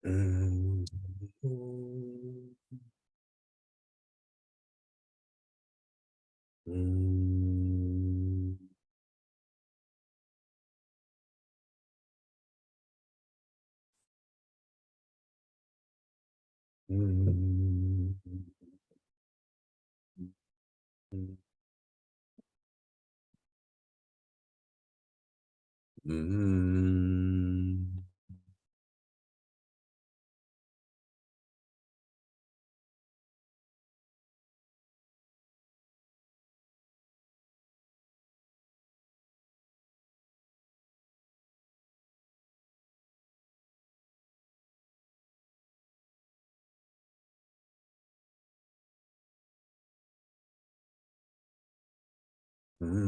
Mm, mm, mm, mm, mm.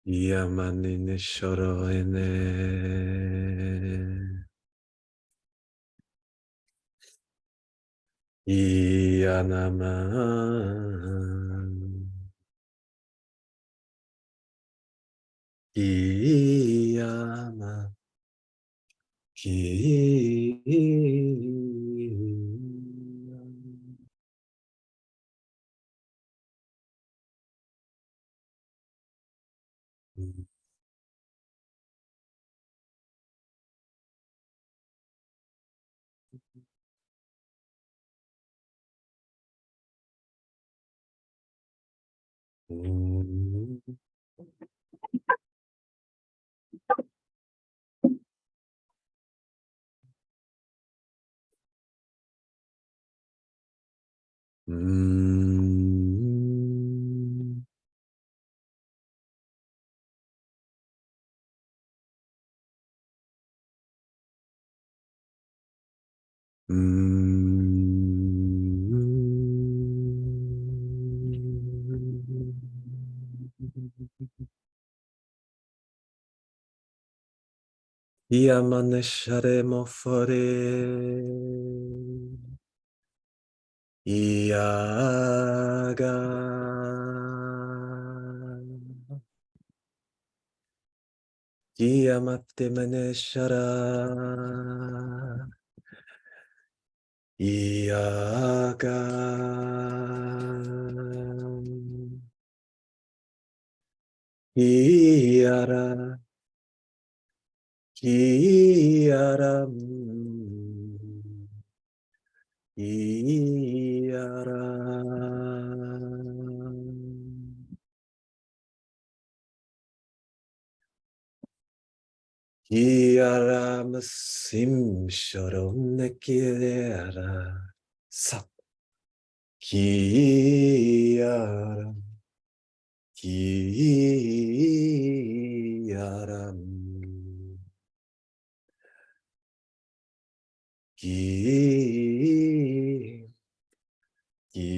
Yamanine shoroene. Iyanama. Iyama. Ki. Yamaneshare fore. Iaga. Yamate maneshara. Iaga. Iara. Iara. Iara. Iara masim sharom nekilera. Sap. Kiara. Kiara. Ki. Ki.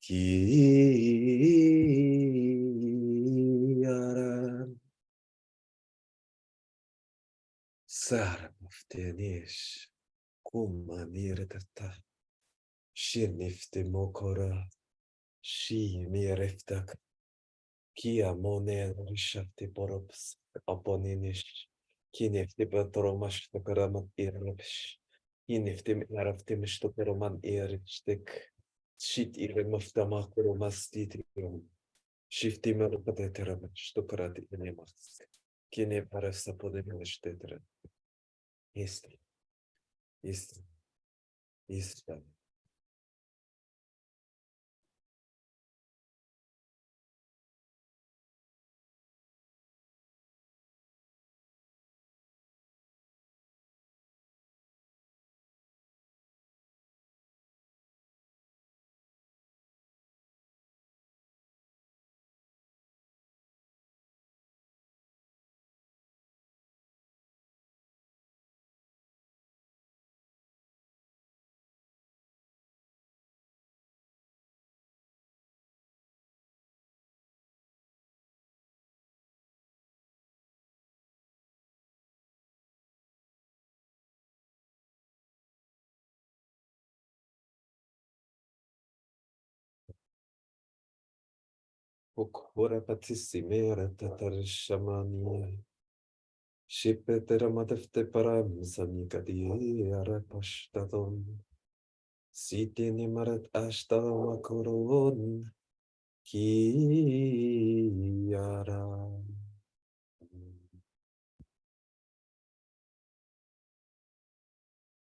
Kiara. Sara muftenish. Kumanirtata. Shinifte mokora. Shi mireftak. Kia moner shafti borops. Aponinish. Kineftipatromash takaramat irapsh. Kineftim araftimish tokoroman erishtik. Shit iremaftamakoromastitrium. Shiftimarpateteramash tokarati enemas. Kine parasapodemelestetra. Istri, istri, istri. Okura patissimera tatarishamania. Shipeteramatefte param samikadiara pashtaton. Sitini marat ashtamakoron. Kiara.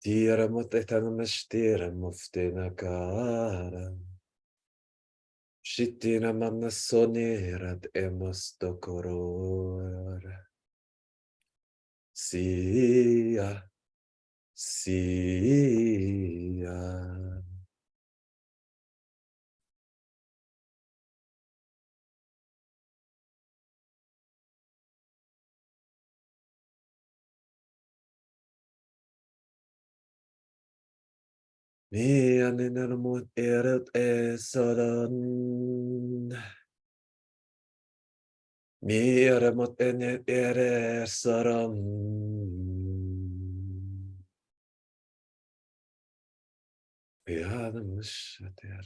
Tira moteta mestira moftena cara. Shitina manna sonerat emastokoror. Sia, sia. Mia nenarmut eret esadan. Mia mot enet eresaram. Pianam shater.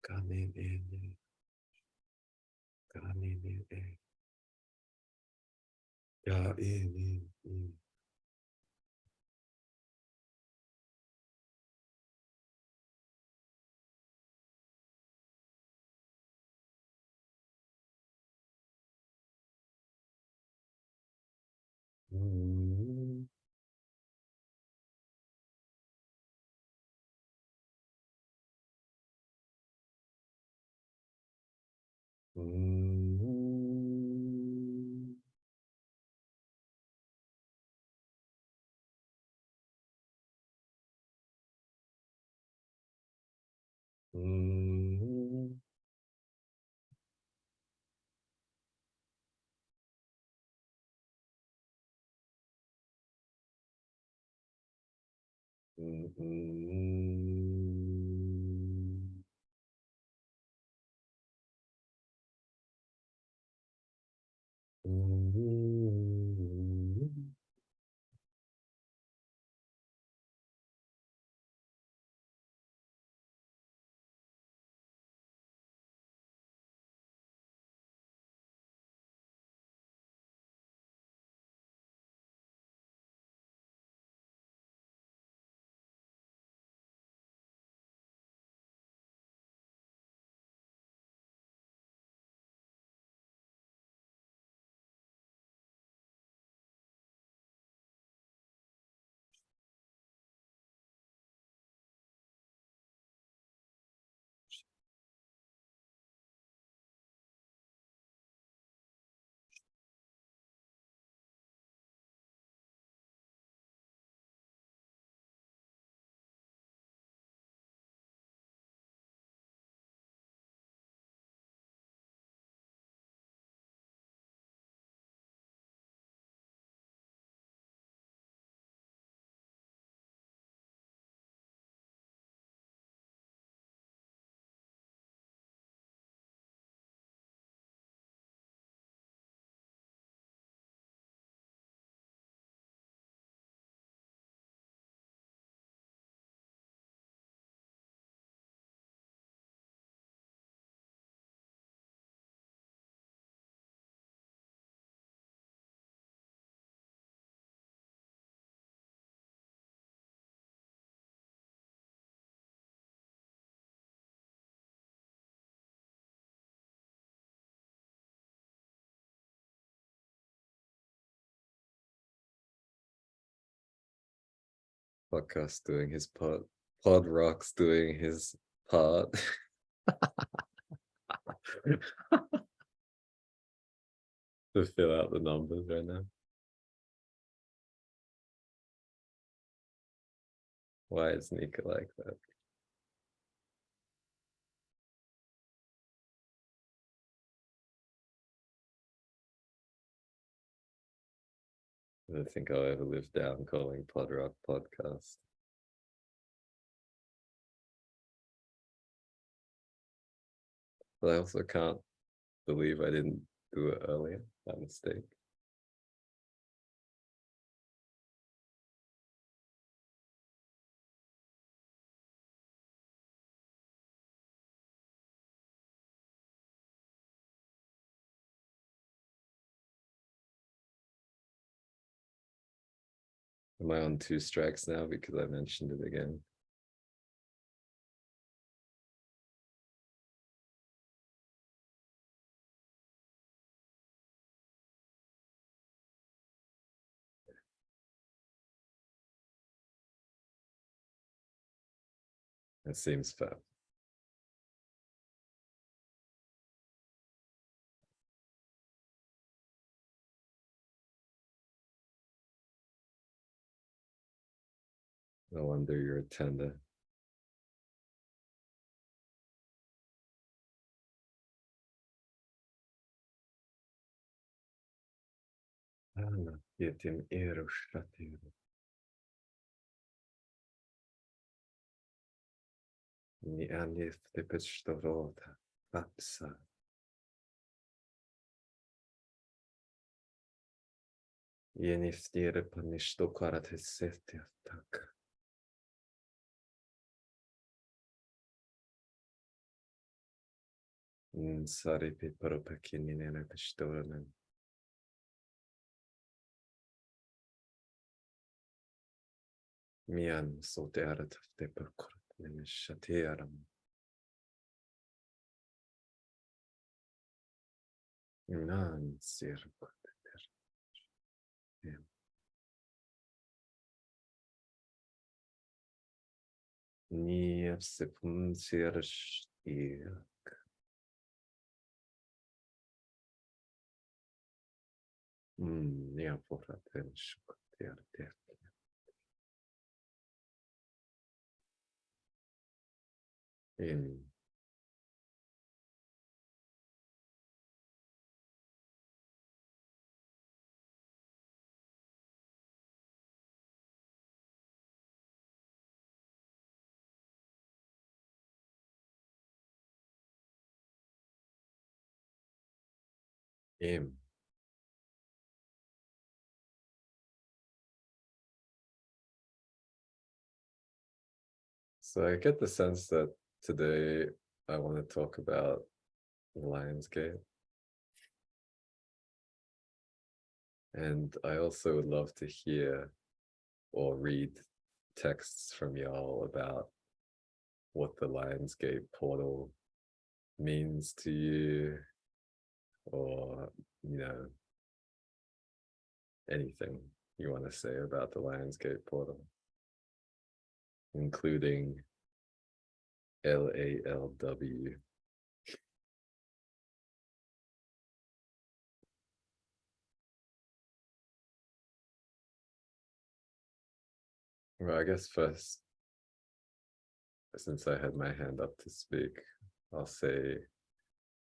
Kanin ene. Kanin ene. Ya ene. Mm. Mm. Mm. Mm. Mm. Podcast doing his part. Pod Rocks doing his part. To fill out the numbers right now. Why is Nika like that? I don't think I'll ever live down calling Pod Rock podcast. But I also can't believe I didn't do it earlier by mistake. Am I on 2 strikes now because I mentioned it again? That seems fair. No wonder you're a tender. Anna, yetim erushatiro. Ni anif tepestorota. Apsa. Yeniftiere panishto karatesetiatak. Saripi paropakinine pistoranen. Mian sotearat te perkort nemishatiaram. Nan sirkot. Ni sepun sirshtir. Ja, porra ten shuktiar ter. In im. So I get the sense that today I want to talk about Lionsgate. And I also would love to hear or read texts from y'all about what the Lionsgate portal means to you, or, anything you want to say about the Lionsgate portal, including LALW. Well, I guess first, since I had my hand up to speak, I'll say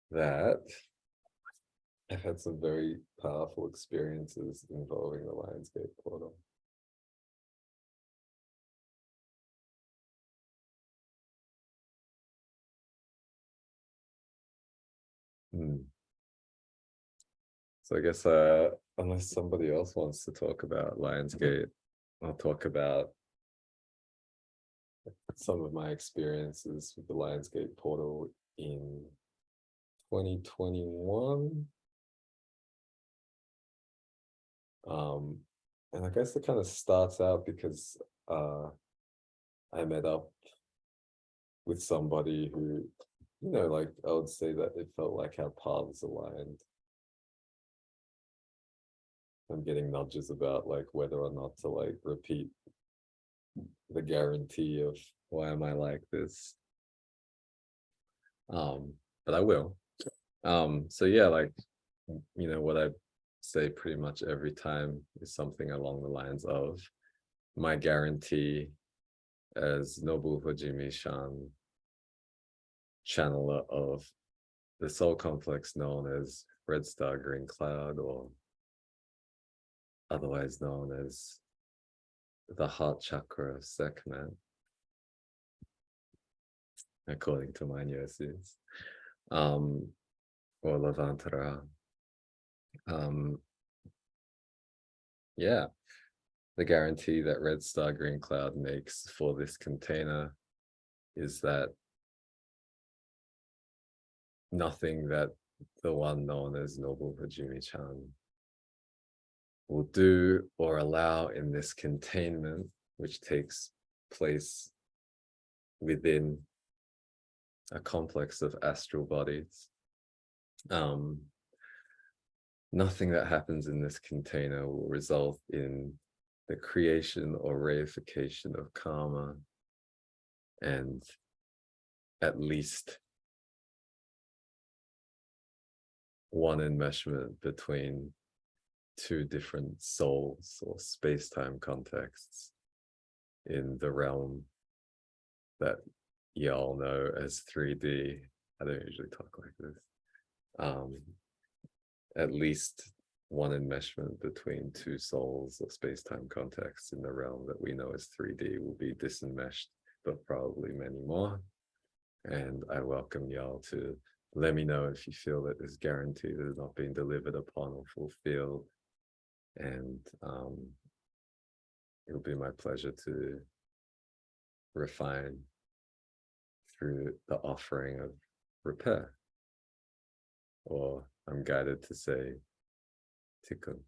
that I've had some very powerful experiences involving the Lionsgate portal. So I guess unless somebody else wants to talk about Lionsgate, I'll talk about some of my experiences with the Lionsgate portal in 2021. And I guess it kind of starts out because I met up with somebody who, like I would say that it felt like our paths aligned. I'm getting nudges about like whether or not to like repeat the guarantee of why am I like this. But I will. So yeah, like, what I say pretty much every time is something along the lines of my guarantee as Nobu Hojimi Shan, channeler of the soul complex known as Red Star Green Cloud, or otherwise known as the heart chakra of Sekhmet, according to my gnosis, or Levantara. Yeah, the guarantee that Red Star Green Cloud makes for this container is that nothing that the one known as Noble Hajime-chan will do or allow in this containment, which takes place within a complex of astral bodies. Nothing that happens in this container will result in the creation or reification of karma, and at least one enmeshment between two different souls or space-time contexts in the realm that y'all know as 3D. I don't usually talk like this. At least one enmeshment between two souls or space-time contexts in the realm that we know as 3D will be disenmeshed, but probably many more. And I welcome y'all to let me know if you feel that this guarantee is not being delivered upon or fulfilled. And it'll be my pleasure to refine through the offering of repair. Or I'm guided to say tikkun,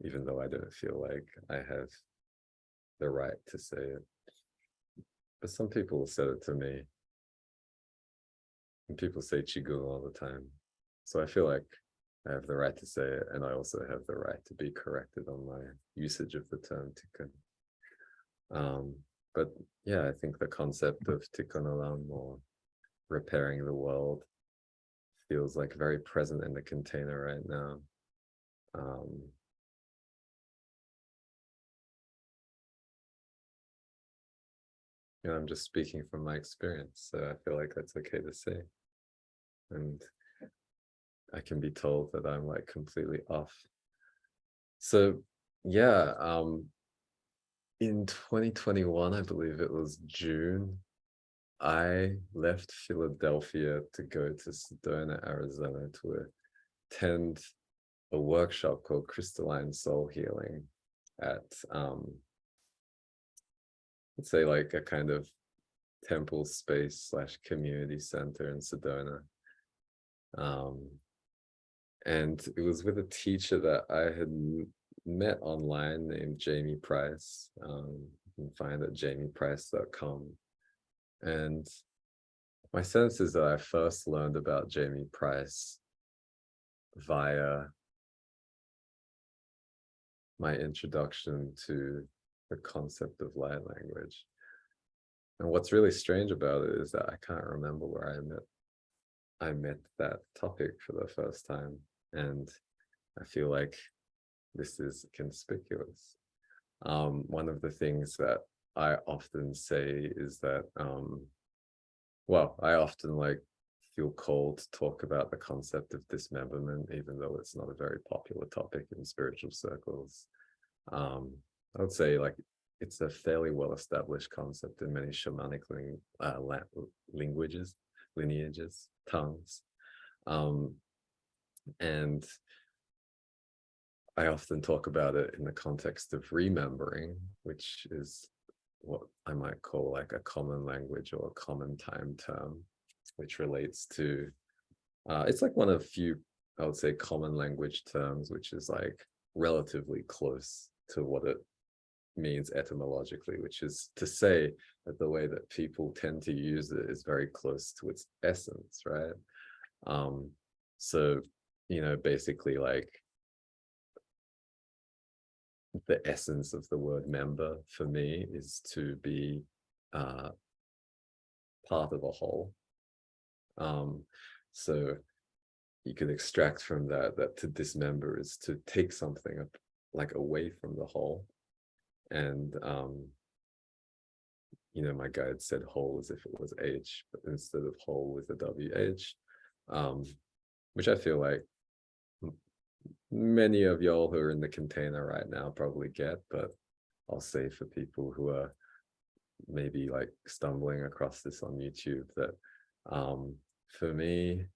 even though I don't feel like I have the right to say it. But some people said it to me, and people say qigong all the time. So I feel like I have the right to say it, and I also have the right to be corrected on my usage of the term tikkun. But yeah, I think the concept of tikkun olam, or repairing the world, feels like very present in the container right now. I'm just speaking from my experience, so I feel like that's okay to say. And I can be told that I'm like completely off. So yeah, in 2021, I believe it was June, I left Philadelphia to go to Sedona, Arizona to attend a workshop called Crystalline Soul Healing at, let's say, like a kind of temple space / community center in Sedona. And it was with a teacher that I had met online named Jamie Price. You can find it at jamieprice.com. And my sense is that I first learned about Jamie Price via my introduction to the concept of light language. And what's really strange about it is that I can't remember where I met that topic for the first time. And I feel like this is conspicuous. One of the things that I often say is that, I often feel called to talk about the concept of dismemberment, even though it's not a very popular topic in spiritual circles. I would say it's a fairly well-established concept in many shamanic languages, lineages, tongues. And I often talk about it in the context of remembering, which is what I might call like a common language or a common time term, which relates to, it's like one of few, I would say, common language terms, which is like relatively close to what it means etymologically, which is to say that the way that people tend to use it is very close to its essence, right? So, basically like the essence of the word member for me is to be part of a whole. So you could extract from that to dismember is to take something up, like away from the whole. And my guide said whole as if it was H, but instead of whole with a WH, which I feel like many of y'all who are in the container right now probably get, but I'll say for people who are maybe like stumbling across this on YouTube that for me,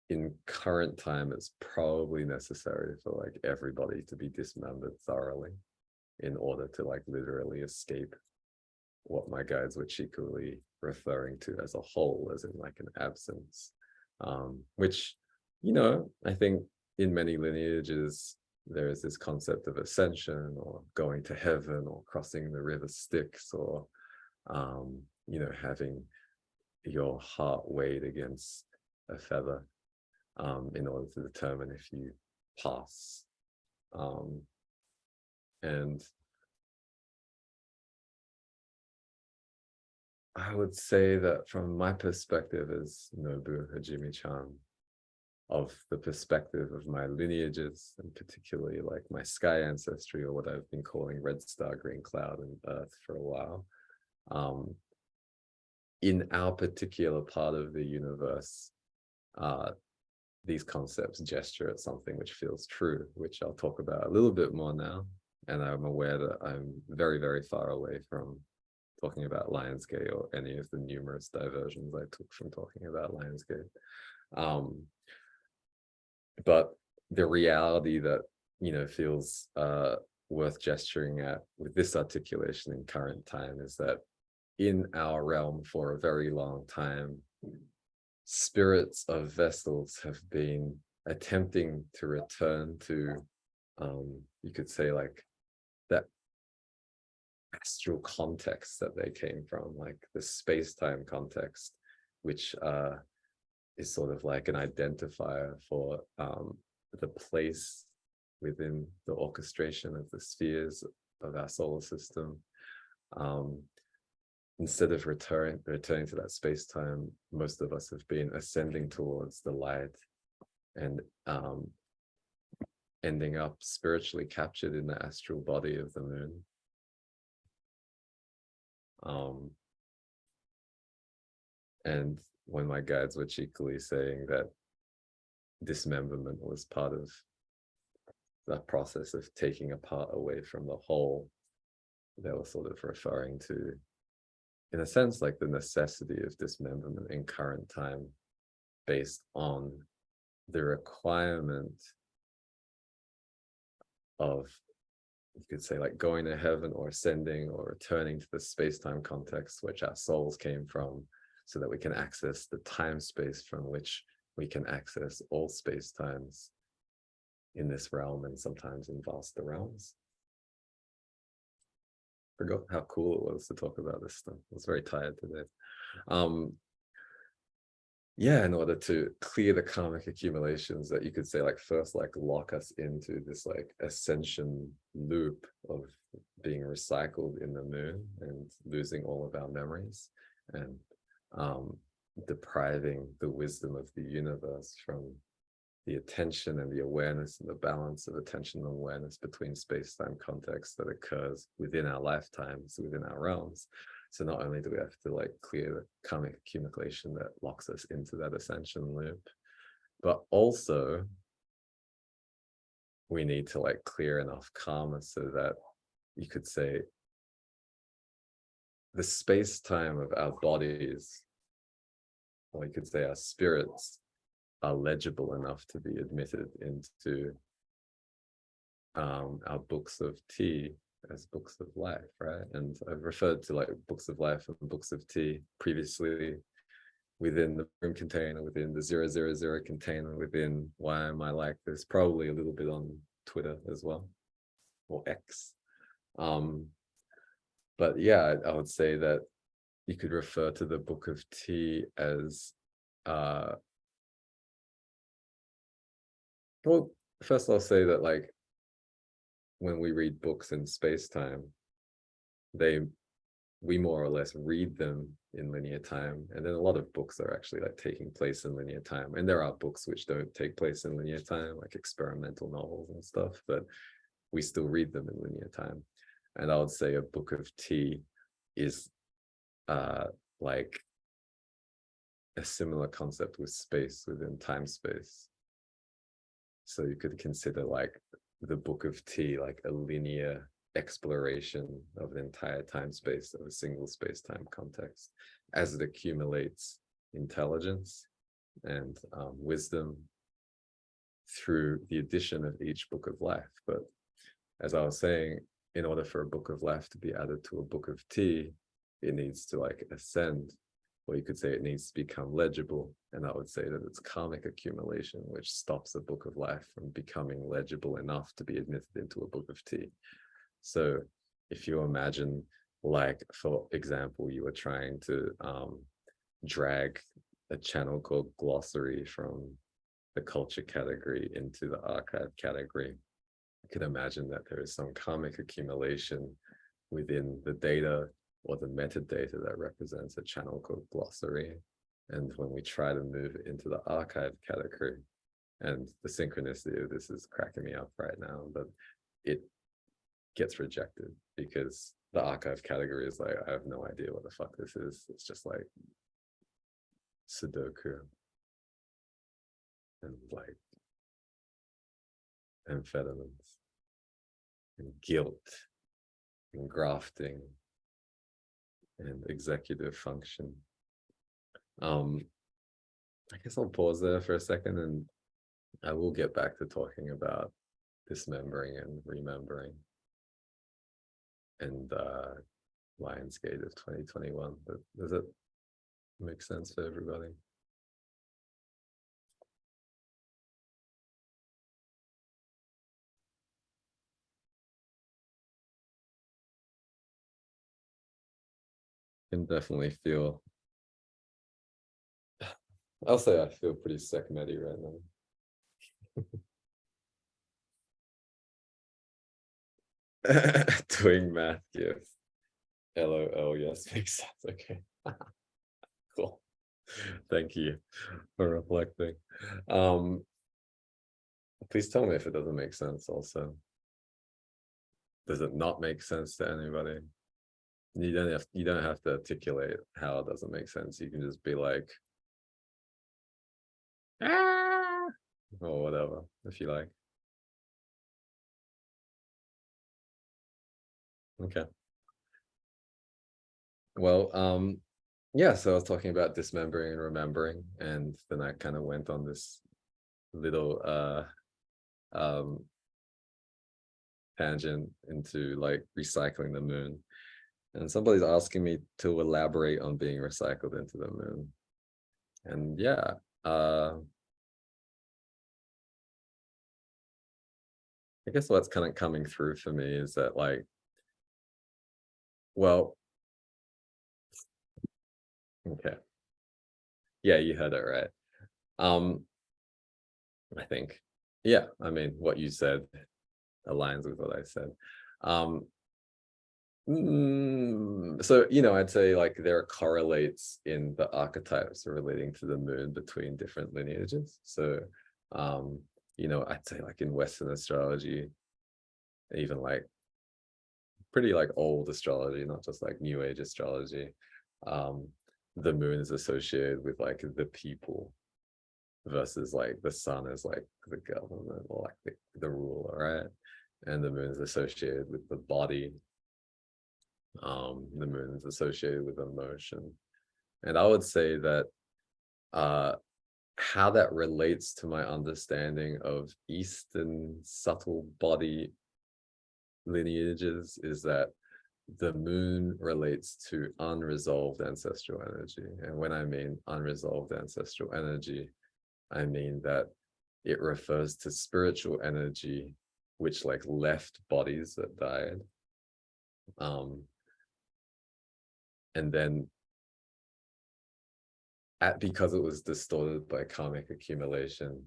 in current time, it's probably necessary for like everybody to be dismembered thoroughly in order to like literally escape what my guides were cheekily referring to as a whole, as in like an absence, which, I think in many lineages, there is this concept of ascension or going to heaven or crossing the river Styx or, having your heart weighed against a feather in order to determine if you pass. And I would say that from my perspective as Nobu Hajime-chan, of the perspective of my lineages, and particularly like my sky ancestry, or what I've been calling red star, green cloud, and earth for a while, in our particular part of the universe, these concepts gesture at something which feels true, which I'll talk about a little bit more now. And I'm aware that I'm very, very far away from talking about Lionsgate or any of the numerous diversions I took from talking about Lionsgate. But the reality that, feels worth gesturing at with this articulation in current time is that in our realm for a very long time, spirits of vessels have been attempting to return to, you could say, like that astral context that they came from, like the space-time context, which is sort of like an identifier for the place within the orchestration of the spheres of our solar system. Instead of returning to that space-time, most of us have been ascending towards the light and ending up spiritually captured in the astral body of the moon. And when my guides were cheekily saying that dismemberment was part of that process of taking a part away from the whole, they were sort of referring to, in a sense, like the necessity of dismemberment in current time based on the requirement of, you could say, like going to heaven or ascending or returning to the space-time context which our souls came from, so that we can access the time space from which we can access all space-times in this realm and sometimes in vaster realms. Forgot how cool it was to talk about this stuff. I was very tired today. In order to clear the karmic accumulations that you could say, like, first, like, lock us into this like ascension loop of being recycled in the moon and losing all of our memories and depriving the wisdom of the universe from the attention and the awareness and the balance of attention and awareness between space-time context that occurs within our lifetimes, within our realms. So not only do we have to like clear the karmic accumulation that locks us into that ascension loop, but also we need to like clear enough karma so that you could say the space-time of our bodies, or you could say our spirits, are legible enough to be admitted into our books of tea as books of life, right? And I've referred to like books of life and books of tea previously within the room container, within the 000 container, within Why Am I Like This, probably a little bit on Twitter as well, or X. But yeah, I would say that you could refer to the book of tea as well, first I'll say that like when we read books in space-time, we more or less read them in linear time. And then a lot of books are actually like taking place in linear time. And there are books which don't take place in linear time, like experimental novels and stuff, but we still read them in linear time. And I would say a book of tea is like a similar concept with space within time space. So you could consider like the book of tea like a linear exploration of an entire time space of a single space-time context as it accumulates intelligence and wisdom through the addition of each book of life. But as I was saying, in order for a book of life to be added to a book of tea, it needs to like ascend, or you could say it needs to become legible. And I would say that it's karmic accumulation, which stops a book of life from becoming legible enough to be admitted into a book of tea. So if you imagine, like, for example, you were trying to drag a channel called Glossary from the culture category into the archive category, you could imagine that there is some karmic accumulation within the data or the metadata that represents a channel called Glossary. And when we try to move it into the archive category, and the synchronicity of this is cracking me up right now, but it gets rejected because the archive category is like, I have no idea what the fuck this is. It's just like Sudoku and like amphetamines and guilt and grafting and executive function. I guess I'll pause there for a second and I will get back to talking about dismembering and remembering and Lionsgate of 2021. But does it make sense for everybody? Can definitely feel, I'll say I feel pretty Sekhmeti right now. Doing math gives. LOL, yes, makes sense. Okay. Cool. Thank you for reflecting. Please tell me if it doesn't make sense also. Does it not make sense to anybody? You don't have to articulate how it doesn't make sense. You can just be like, ah, or whatever, if you like. Okay. Well, yeah, so I was talking about dismembering and remembering, and then I kind of went on this little tangent into like recycling the moon. And somebody's asking me to elaborate on being recycled into the moon. And yeah, I guess what's kind of coming through for me is that like, well, okay. Yeah, you heard it right. I think, yeah, I mean, what you said aligns with what I said. So, I'd say like there are correlates in the archetypes relating to the moon between different lineages. So, I'd say like in Western astrology, even like pretty like old astrology, not just like New Age astrology, the moon is associated with like the people versus like the sun is like the government or like the ruler, right? And the moon is associated with the body. The moon is associated with emotion. And I would say that how that relates to my understanding of Eastern subtle body lineages is that the moon relates to unresolved ancestral energy. And when I mean unresolved ancestral energy, I mean that it refers to spiritual energy which like left bodies that died. And then because it was distorted by karmic accumulation,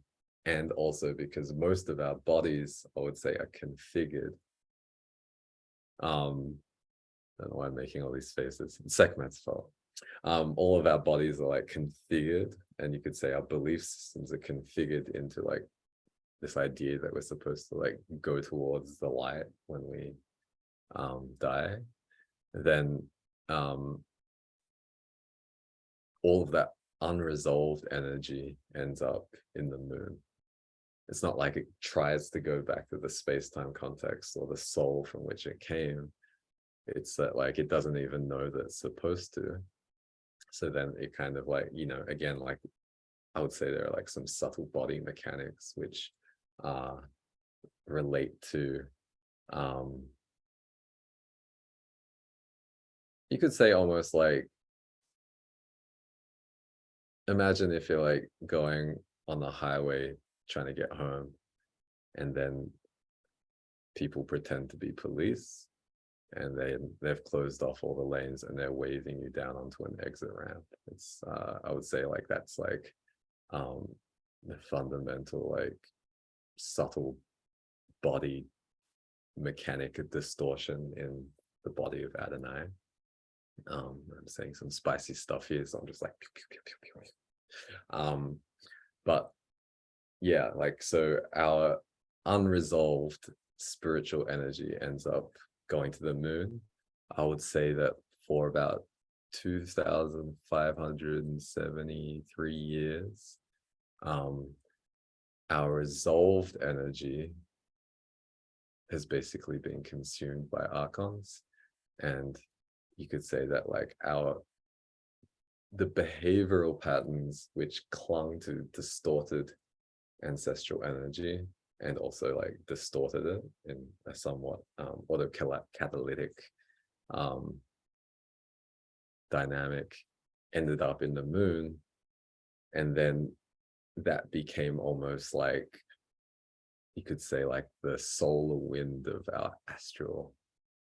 and also because most of our bodies, I would say, are configured I don't know why I'm making all these faces. It's Sekhmet's fault. All of our bodies are like configured, and you could say our belief systems are configured into like this idea that we're supposed to like go towards the light when we die. Then all of that unresolved energy ends up in the moon. It's not like it tries to go back to the space-time context or the soul from which it came. It's that like it doesn't even know that it's supposed to. So then it kind of like, you know, again, like I would say there are like some subtle body mechanics which relate to you could say almost like, imagine if you're like going on the highway trying to get home, and then people pretend to be police, and they've closed off all the lanes and they're waving you down onto an exit ramp. It's I would say like that's like the fundamental like subtle body mechanic distortion in the body of Adonai. I'm saying some spicy stuff here, so I'm just like pew, pew, pew, pew, pew. But yeah, like so our unresolved spiritual energy ends up going to the moon. I would say that for about 2,573 years, our resolved energy has basically been consumed by archons. And you could say that like the behavioral patterns which clung to distorted ancestral energy and also like distorted it in a somewhat autocatalytic dynamic ended up in the moon. And then that became almost like, you could say like the solar wind of our astral.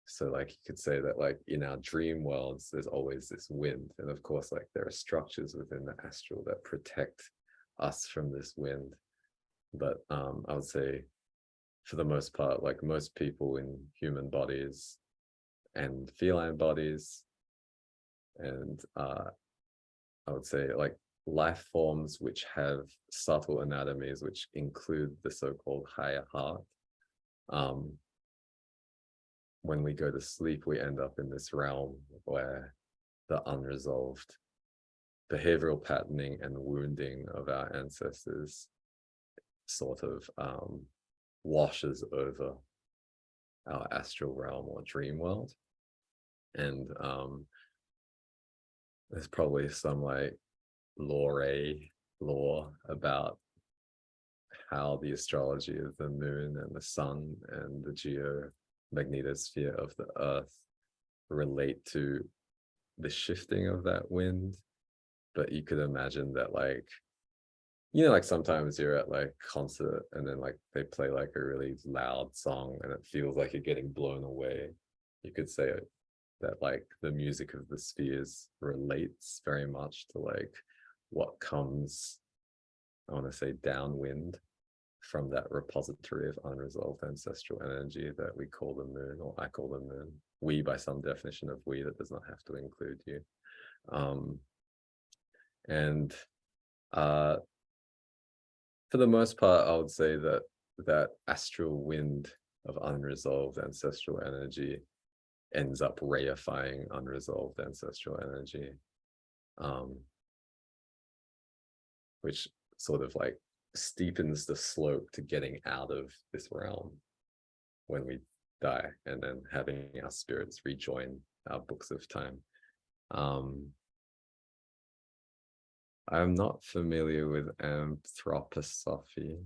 So like you could say that like in our dream worlds, there's always this wind. And of course, like there are structures within the astral that protect us from this wind. But I would say for the most part, like most people in human bodies and feline bodies, and I would say like life forms which have subtle anatomies, which include the so-called higher heart. When we go to sleep, we end up in this realm where the unresolved behavioral patterning and wounding of our ancestors sort of washes over our astral realm or dream world. And there's probably some like lore about how the astrology of the moon and the sun and the geomagnetosphere of the earth relate to the shifting of that wind. But you could imagine that like, you know, like sometimes you're at like concert and then like they play like a really loud song and it feels like you're getting blown away. You could say that like the music of the spheres relates very much to like what comes, I want to say, downwind from that repository of unresolved ancestral energy that we call the moon, or I call the moon. We, by some definition of we, that does not have to include you. And for the most part, I would say that that astral wind of unresolved ancestral energy ends up reifying unresolved ancestral energy, which sort of like steepens the slope to getting out of this realm when we die, and then having our spirits rejoin our books of time. I'm not familiar with anthroposophy.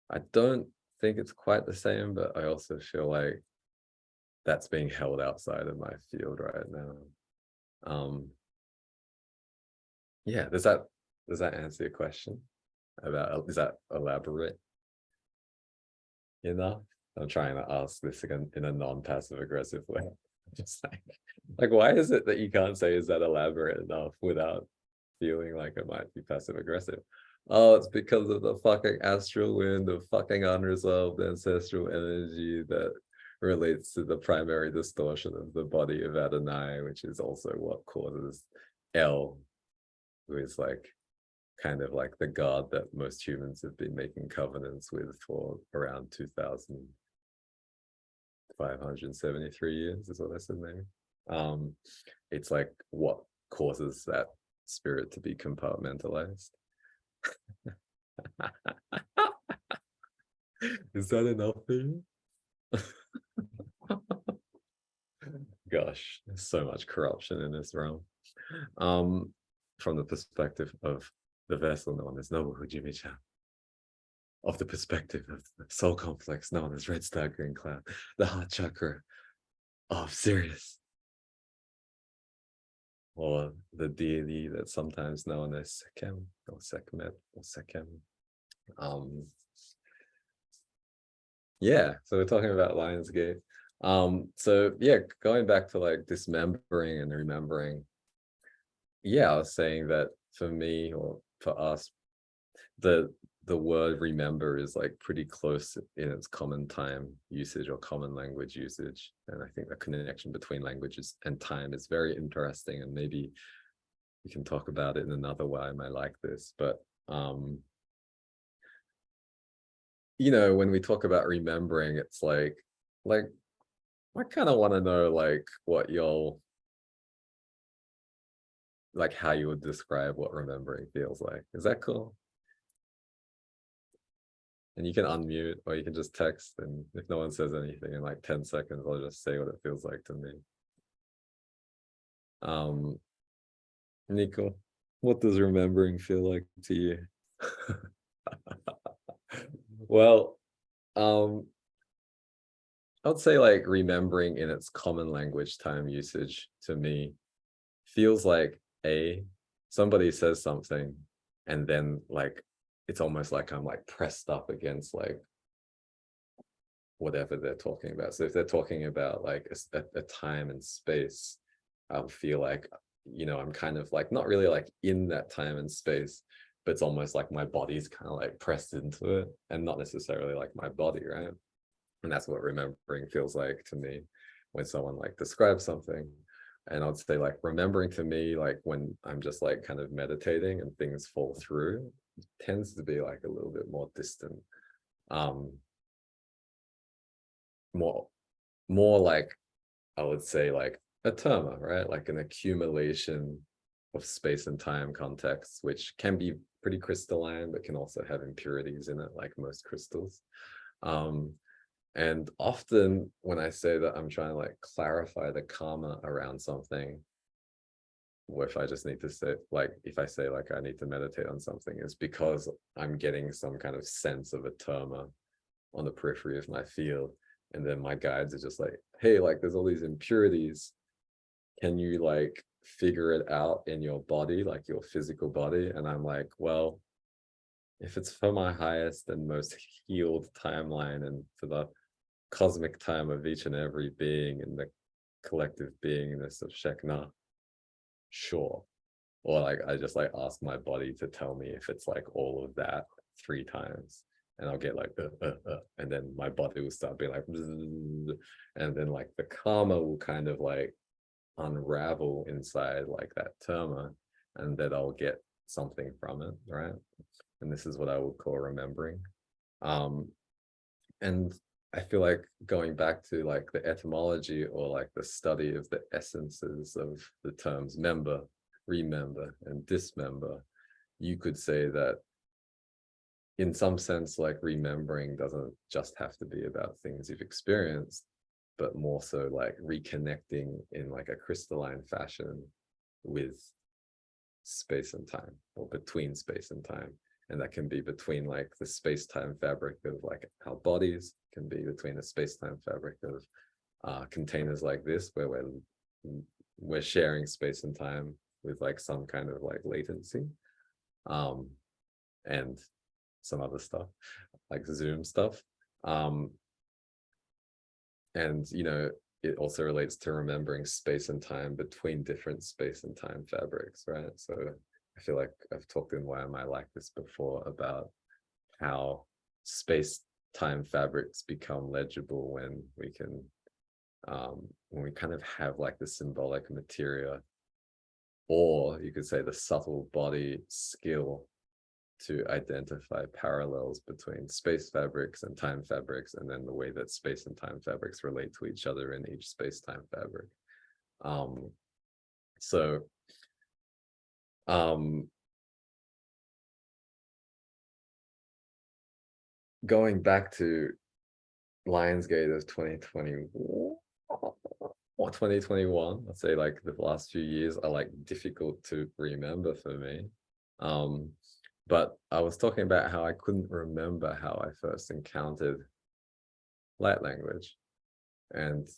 I don't think it's quite the same, but I also feel like that's being held outside of my field right now. Yeah, does that answer your question about, is that elaborate enough? I'm trying to ask this again in a non-passive aggressive way. Just like why is it that you can't say, is that elaborate enough, without feeling like it might be passive aggressive. Oh, it's because of the fucking astral wind, the fucking unresolved ancestral energy that relates to the primary distortion of the body of Adonai, which is also what causes El, who is like kind of like the god that most humans have been making covenants with for around 2,573 years, is what I said maybe. It's like what causes that spirit to be compartmentalized. Is that enough for you? Gosh, there's so much corruption in this realm. From the perspective of the vessel known as Noble Hujimi-chan, of the perspective of the soul complex known as Red Star Green Cloud, the heart chakra of Sirius, or the deity that's sometimes known as Sekhem or Sekhmet or Sekhem. Yeah, so we're talking about Lionsgate. So yeah, going back to like dismembering and remembering. Yeah, I was saying that for me or for us, the word remember is like pretty close in its common time usage or common language usage. And I think the connection between languages and time is very interesting. And maybe we can talk about it in another way. I might like this, but you know, when we talk about remembering, it's like I kind of want to know like what you'll like how you would describe what remembering feels like. Is that cool? And you can unmute or you can just text, and if no one says anything in like 10 seconds, I'll just say what it feels like to me. Nico, what does remembering feel like to you? Well, I would say like remembering in its common language time usage to me feels like somebody says something and then like it's almost like I'm like pressed up against like whatever they're talking about. So if they're talking about like a time and space, I'll feel like, you know, I'm kind of like not really like in that time and space, but it's almost like my body's kind of like pressed into it and not necessarily like my body, right? And that's what remembering feels like to me when someone like describes something. And I'd say like remembering to me, like when I'm just like kind of meditating and things fall through, tends to be like a little bit more distant. More like I would say like a terma, right? Like an accumulation of space and time contexts, which can be pretty crystalline, but can also have impurities in it, like most crystals. And often when I say that I'm trying to like clarify the karma around something, or if I just need to say, like, if I say like I need to meditate on something, is because I'm getting some kind of sense of a terma on the periphery of my field. And then my guides are just like, hey, like there's all these impurities. Can you like figure it out in your body, like your physical body? And I'm like, well, if it's for my highest and most healed timeline and for the cosmic time of each and every being in the collective beingness of Shekinah, sure. Or like I just like ask my body to tell me if it's like all of that 3 times, and I'll get like and then my body will start being like and then like the karma will kind of like unravel inside like that terma, and then I'll get something from it, right? And this is what I would call remembering. And I feel like going back to like the etymology or like the study of the essences of the terms member, remember, and dismember, you could say that in some sense, like remembering doesn't just have to be about things you've experienced, but more so like reconnecting in like a crystalline fashion with space and time, or between space and time. And that can be between like the space-time fabric of like our bodies, can be between the space-time fabric of containers like this, where we're sharing space and time with like some kind of like latency, and some other stuff like Zoom stuff. And you know, it also relates to remembering space and time between different space and time fabrics, right? So I feel like I've talked in Why Am I Like This before about how space-time fabrics become legible when we kind of have like the symbolic materia, or you could say the subtle body skill to identify parallels between space fabrics and time fabrics, and then the way that space and time fabrics relate to each other in each space-time fabric. Um, so um, going back to Lionsgate of 2020 or 2021, I'd say like the last few years are like difficult to remember for me. But I was talking about how I couldn't remember how I first encountered light language. And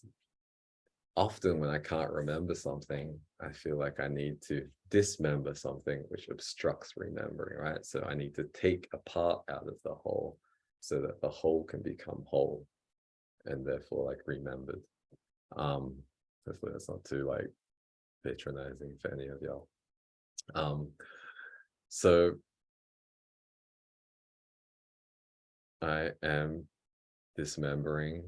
often when I can't remember something, I feel like I need to dismember something which obstructs remembering, right? So I need to take a part out of the whole so that the whole can become whole and therefore like remembered. Hopefully that's not too like patronizing for any of y'all. So I am dismembering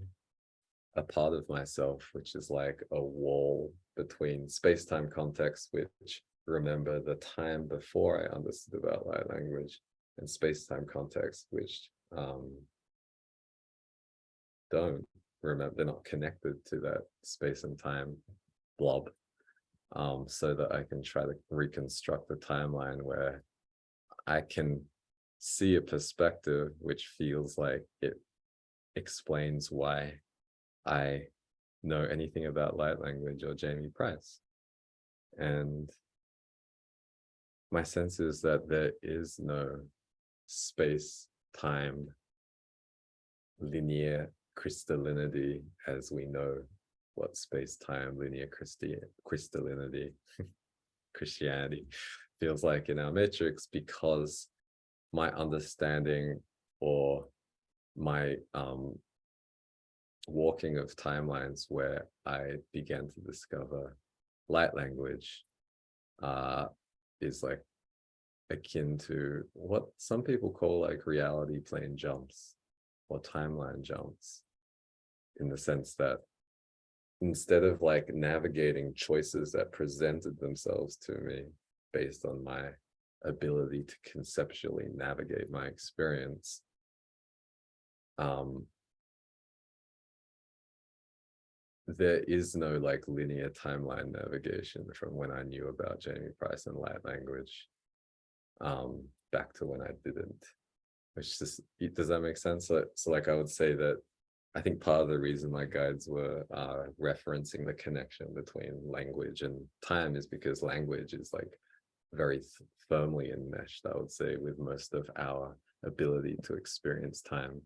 a part of myself, which is like a wall between space-time contexts, which remember the time before I understood about light language, and space-time contexts, which don't remember, they're not connected to that space and time blob, so that I can try to reconstruct a timeline where I can see a perspective which feels like it explains why I know anything about light language or Jamie Price. And my sense is that there is no space-time linear crystallinity as we know what space-time linear crystallinity Christianity feels like in our matrix, because my understanding or my walking of timelines where I began to discover light language is like akin to what some people call like reality plane jumps or timeline jumps, in the sense that instead of like navigating choices that presented themselves to me based on my ability to conceptually navigate my experience, there is no like linear timeline navigation from when I knew about Jamie Price and light language back to when I didn't, which just, does that make sense? So like I would say that I think part of the reason my guides were referencing the connection between language and time is because language is like very firmly enmeshed, I would say, with most of our ability to experience time.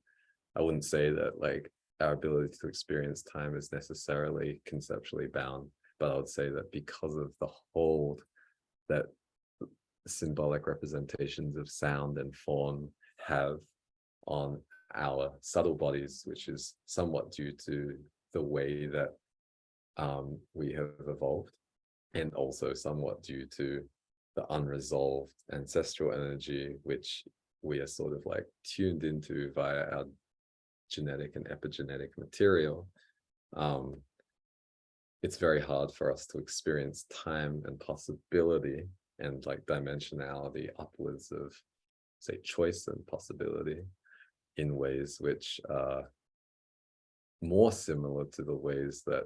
I wouldn't say that like our ability to experience time is necessarily conceptually bound, but I would say that because of the hold that symbolic representations of sound and form have on our subtle bodies, which is somewhat due to the way that we have evolved, and also somewhat due to the unresolved ancestral energy, which we are sort of like tuned into via our genetic and epigenetic material. It's very hard for us to experience time and possibility and like dimensionality upwards of, say, choice and possibility in ways which are more similar to the ways that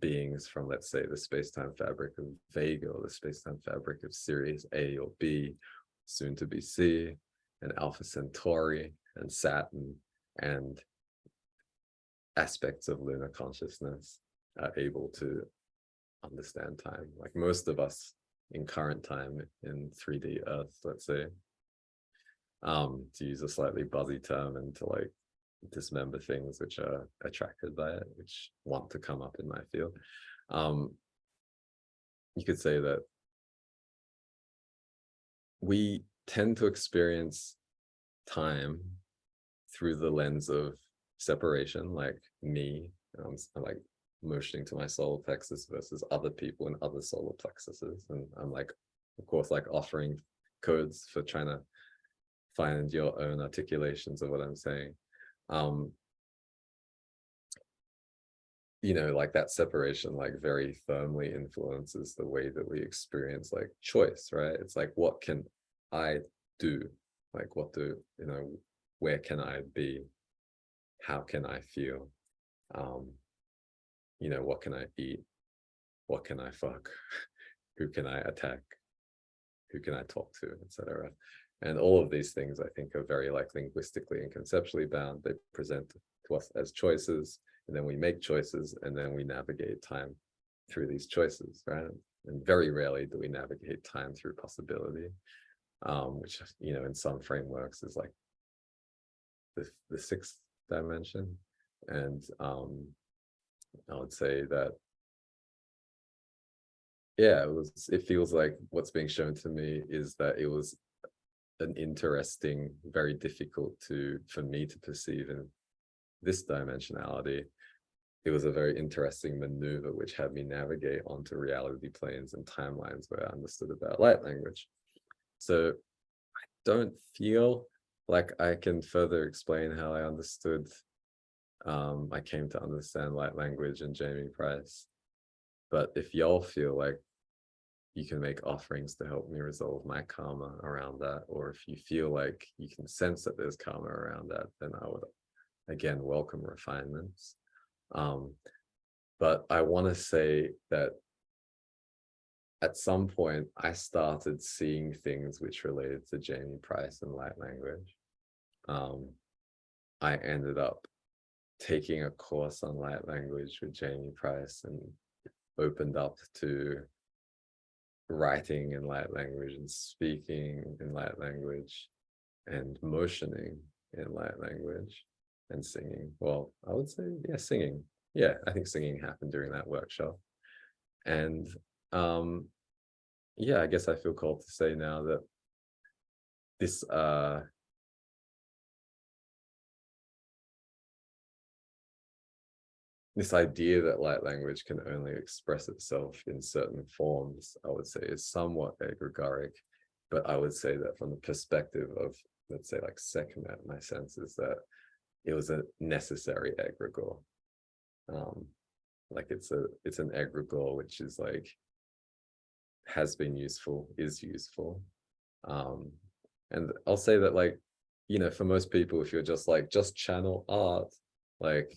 beings from, let's say, the space-time fabric of Vega or the space-time fabric of Sirius A or B, soon to be C, and Alpha Centauri and Saturn and aspects of lunar consciousness are able to understand time. Like most of us in current time in 3D Earth, let's say, to use a slightly buzzy term, and to like dismember things which are attracted by it, which want to come up in my field. You could say that we tend to experience time through the lens of separation, like me, I'm like motioning to my solar plexus versus other people in other solar plexuses, and I'm like of course, like offering codes for trying to find your own articulations of what I'm saying. You know, like that separation like very firmly influences the way that we experience like choice, right? It's like, what can I do? Like, what do, you know, where can I be? How can I feel? You know, what can I eat? What can I fuck? Who can I attack? Who can I talk to, etc. And all of these things I think are very like linguistically and conceptually bound. They present to us as choices, and then we make choices, and then we navigate time through these choices, right? And very rarely do we navigate time through possibility, which, you know, in some frameworks is like the sixth dimension. And I would say that, yeah, it feels like what's being shown to me is that it was an interesting, very difficult for me to perceive in this dimensionality. It was a very interesting maneuver which had me navigate onto reality planes and timelines where I understood about light language. So I don't feel like I can further explain how I understood, I came to understand light language and Jamie Price. But if y'all feel like you can make offerings to help me resolve my karma around that, or if you feel like you can sense that there's karma around that, then I would again welcome refinements. But I want to say that at some point I started seeing things which related to Jamie Price and light language. I ended up taking a course on light language with Jamie Price and opened up to writing in light language and speaking in light language and motioning in light language and singing. Well, I would say, yeah, singing. Yeah, I think singing happened during that workshop. And yeah, I guess I feel called to say now that this this idea that light language can only express itself in certain forms, I would say, is somewhat egregoric. But I would say that from the perspective of, let's say, like Sekhmet, my sense is that it was a necessary egregore. Like it's an egregore which is like, has been useful, is useful. And I'll say that, like, you know, for most people, if you're just like, just channel art, like,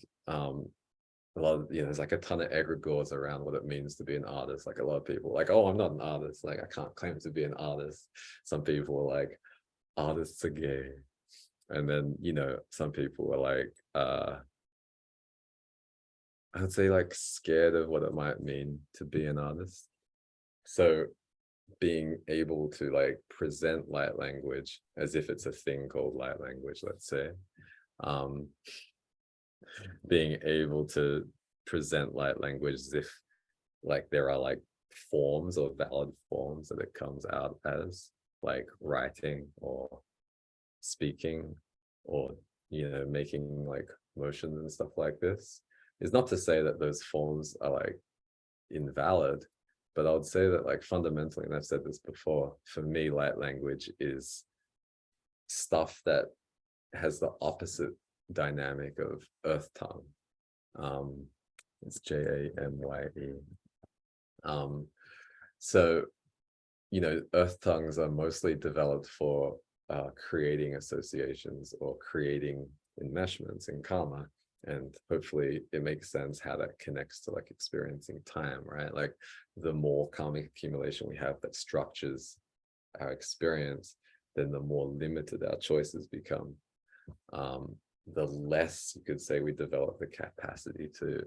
a lot of, you know, there's like a ton of egregores around what it means to be an artist. Like a lot of people like, oh, I'm not an artist. Like I can't claim to be an artist. Some people are like, artists are gay. And then, you know, some people are like, I would say like scared of what it might mean to be an artist. So being able to like present light language as if it's a thing called light language, let's say, being able to present light language as if like there are like forms or valid forms that it comes out as, like writing or speaking or, you know, making like motions and stuff like this, is not to say that those forms are like invalid, but I would say that like fundamentally, and I've said this before, for me light language is stuff that has the opposite dynamic of earth tongue. It's Jamye. So, you know, earth tongues are mostly developed for creating associations or creating enmeshments in karma. And hopefully it makes sense how that connects to like experiencing time, right? Like the more karmic accumulation we have that structures our experience, then the more limited our choices become. The less, you could say, we develop the capacity to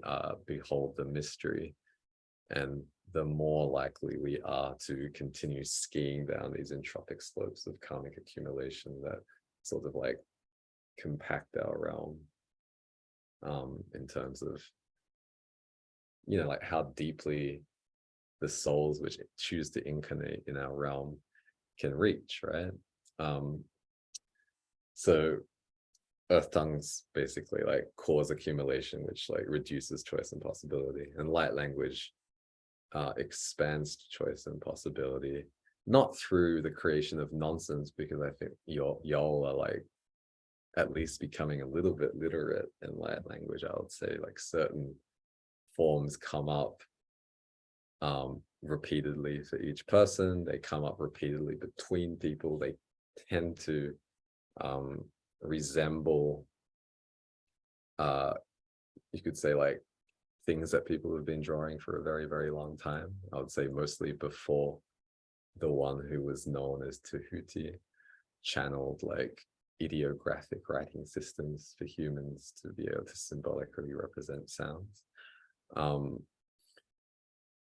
behold the mystery, and the more likely we are to continue skiing down these entropic slopes of karmic accumulation that sort of like compact our realm, in terms of, you know, like how deeply the souls which choose to incarnate in our realm can reach, right? So earth tongues basically like cause accumulation, which like reduces choice and possibility, and light language expands choice and possibility not through the creation of nonsense, because I think y'all are like at least becoming a little bit literate in light language. I would say like certain forms come up repeatedly for each person. They come up repeatedly between people. They tend to resemble, you could say, like things that people have been drawing for a very, very long time. I would say mostly before the one who was known as Tahuti channeled like ideographic writing systems for humans to be able to symbolically represent sounds.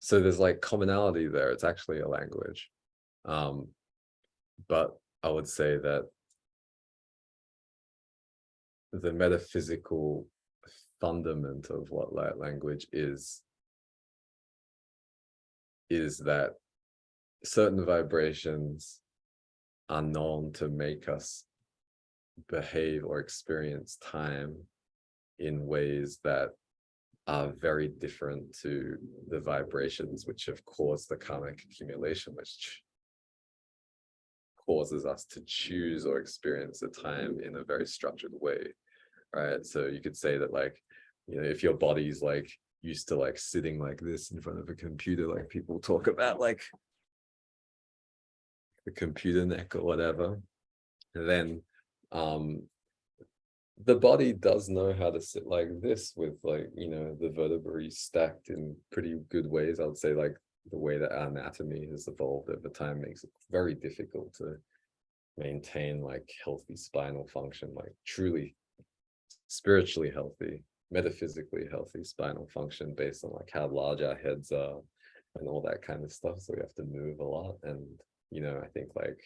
So there's like commonality there. It's actually a language. But I would say that the metaphysical fundament of what light language is that certain vibrations are known to make us behave or experience time in ways that are very different to the vibrations which have caused the karmic accumulation, which causes us to choose or experience the time in a very structured way, right? So you could say that, like, you know, if your body's like used to like sitting like this in front of a computer, like people talk about like the computer neck or whatever, then the body does know how to sit like this with, like, you know, the vertebrae stacked in pretty good ways. I would say like the way that our anatomy has evolved over time makes it very difficult to maintain like healthy spinal function, like truly spiritually healthy, metaphysically healthy spinal function based on like how large our heads are and all that kind of stuff. So we have to move a lot. And, you know, I think like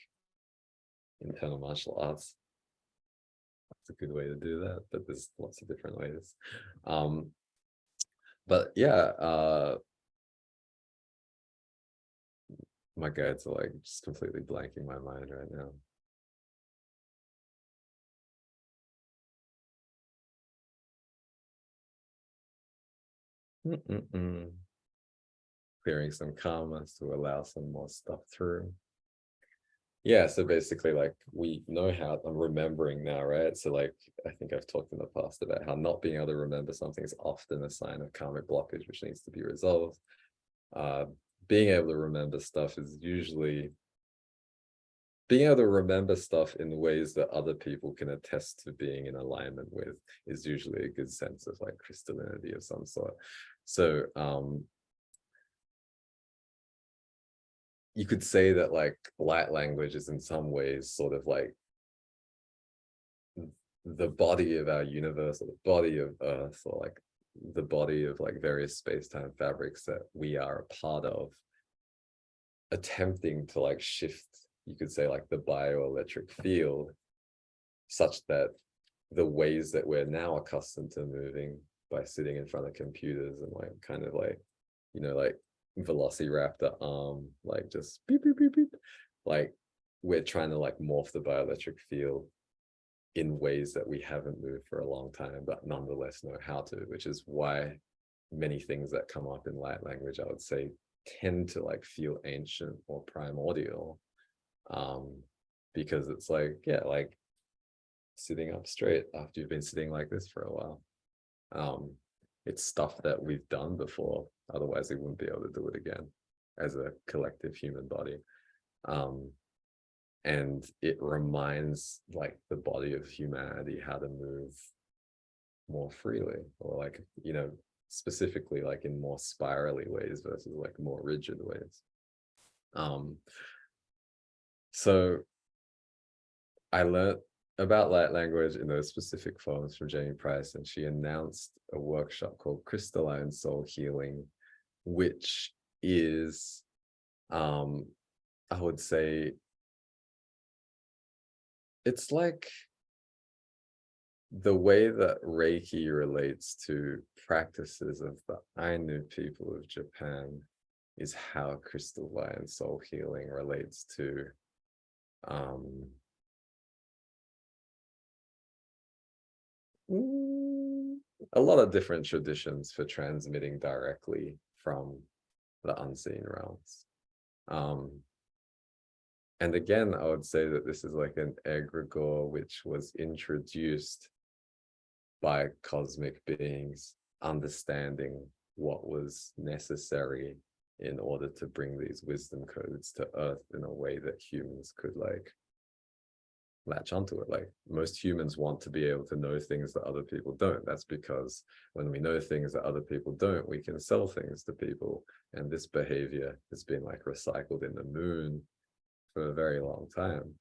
internal martial arts, that's a good way to do that, but there's lots of different ways. But yeah, my guides are like just completely blanking my mind right now. Clearing some karmas to allow some more stuff through. Yeah, so basically, like, we know how, I'm remembering now, right? So like, I think I've talked in the past about how not being able to remember something is often a sign of karmic blockage, which needs to be resolved. Being able to remember stuff is usually being able to remember stuff in ways that other people can attest to being in alignment with is usually a good sense of like crystallinity of some sort. So you could say that like light language is in some ways sort of like the body of our universe, or the body of Earth, or like the body of like various space-time fabrics that we are a part of, attempting to like shift, you could say, like the bioelectric field such that the ways that we're now accustomed to moving by sitting in front of computers and like kind of like, you know, like velociraptor arm, like just beep beep beep beep, like we're trying to like morph the bioelectric field in ways that we haven't moved for a long time, but nonetheless know how to, which is why many things that come up in light language, I would say, tend to like feel ancient or primordial, because it's like, yeah, like sitting up straight after you've been sitting like this for a while. It's stuff that we've done before, otherwise we wouldn't be able to do it again as a collective human body. And it reminds like the body of humanity how to move more freely, or like, you know, specifically like in more spirally ways versus like more rigid ways. So I learned about light language in those specific forms from Jamie Price, and she announced a workshop called Crystalline Soul Healing, which is, I would say, it's like the way that Reiki relates to practices of the Ainu people of Japan is how crystalline soul healing relates to a lot of different traditions for transmitting directly from the unseen realms. And again, I would say that this is like an egregore which was introduced by cosmic beings understanding what was necessary in order to bring these wisdom codes to earth in a way that humans could like latch onto it. Like most humans want to be able to know things that other people don't. That's because when we know things that other people don't, we can sell things to people. And this behavior has been like recycled in the moon for a very long time.